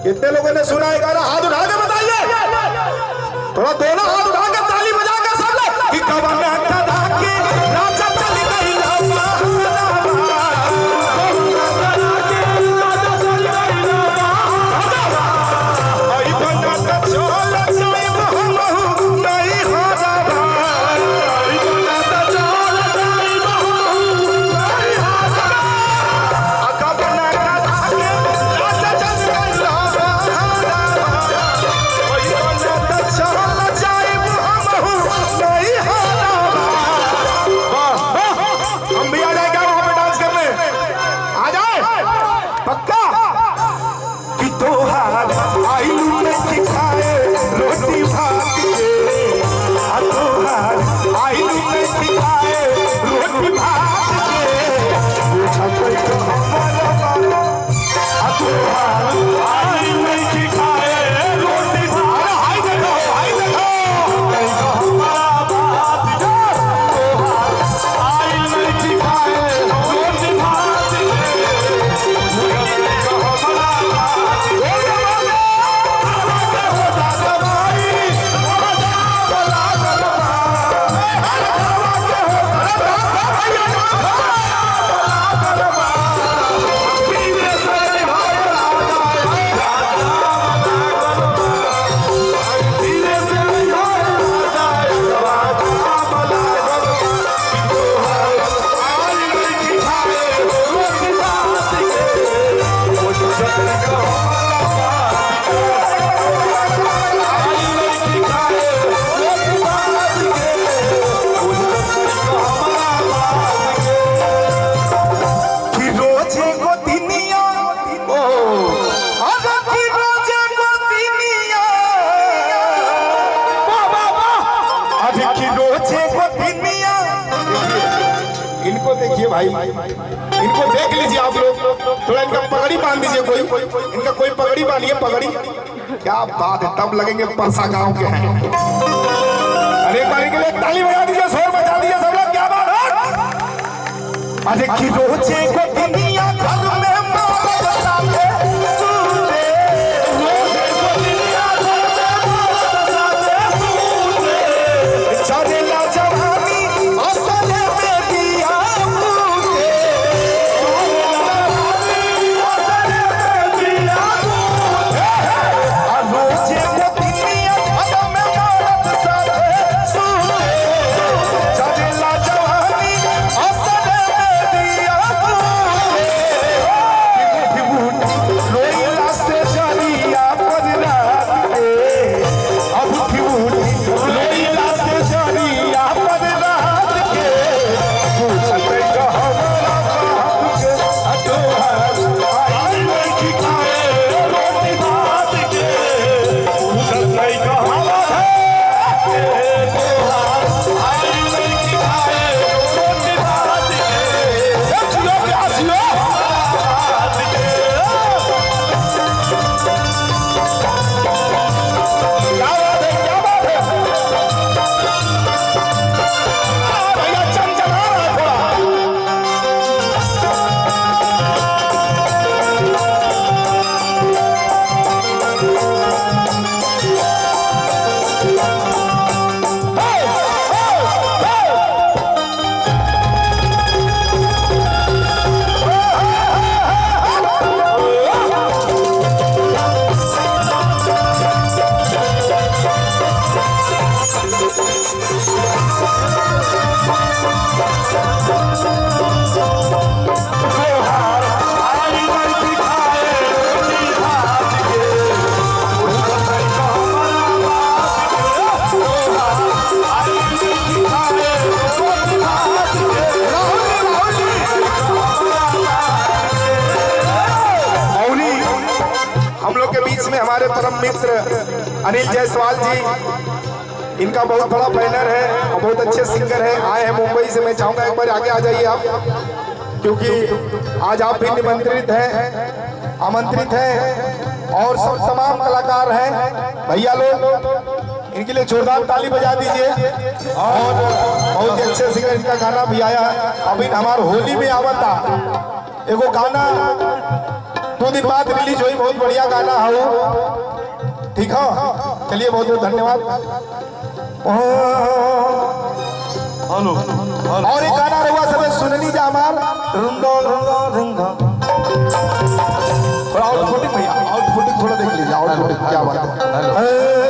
कितने लोगों ने सुना है गाना? हाथ उठा के बताइए, थोड़ा दोनों हाथ उठा के ताली बजा के सब लोग कि कवन कदा के राजा चली गई लावा आई बना त चल जाई महमहु नहीं हारा आई बना त चल जाई महमहु नहीं हारा कवन कदा के राजा चली गई लावा आई बना त चल जाई महमहु नहीं हारा। वाह, हम भी आ जाए क्या वहां पे डांस करने? आ जाए पक्का कि तोहार आइलू में सिखाए रोटी भात के तोहार आइलू में सिखाए रोटी भात के पूछा कोई तो हमारा बाबा तोहार आइलू में सिखाए रोटी भात। हाय देखो कहीं तो हमारा बात तोहार आइलू में सिखाए रोटी भात के इनको देखिए भाई, इनको देख लीजिए आप लोग, थोड़ा इनका पगड़ी बांध दीजिए, कोई इनका कोई पगड़ी बांधिए, पगड़ी। क्या बात है, तब लगेंगे परसा गांव के हैं। अरे एक बार के लिए ताली बजा दीजिए, शोर मचा दीजिए सब लोग। क्या बात है? अरे की रोजे को दुनिया घर में मौत साथे सूते, रोजे को दुनिया घर में मौत साथे सूते, चढ़ेला जवानी असले में दिया मुझे, असले में दिया मुझे। रोजे को दुनिया घर में मौत साथे सूते, चढ़ेला जवानी असले में दिया मुझे। रोइला से जरिया पर रात के, अब रोइला से जरिया पर रात के, पूछते तो हमारा बाप के तोहार आई नहीं खिखाए रोटी भात के, पूछते तो हमारा तोहार आई नहीं खिखाए रोटी भात के। जियो प्यासियो भात के। क्या बात है, क्या बात है? भैया चमचमा रहा है थोड़ा। हम लोग के बीच में हमारे परम मित्र अनिल जायसवाल जी, इनका बहुत बड़ा बैनर है और बहुत अच्छे सिंगर है, आए हैं मुंबई से। मैं चाहूंगा एक बार आगे आ जाइए आप, क्योंकि आज आप भी निमंत्रित हैं, आमंत्रित हैं और सब तमाम कलाकार हैं। भैया लोग इनके लिए जोरदार ताली बजा दीजिए। और बहुत ही अच्छे सिंगर, इनका गाना भी आया। अभी हमारे होली में आवा था एगो गाना 2 दिन बाद रिलीज हुई, बहुत बढ़िया गाना है। ठीक है, चलिए बहुत बहुत धन्यवाद। और एक गाना रहुआ सब सुननी जा हमार आउटफुटिंग भैया, आउटफुटिंग थोड़ा देख लीजिए, आउटफुटिंग क्या बात है।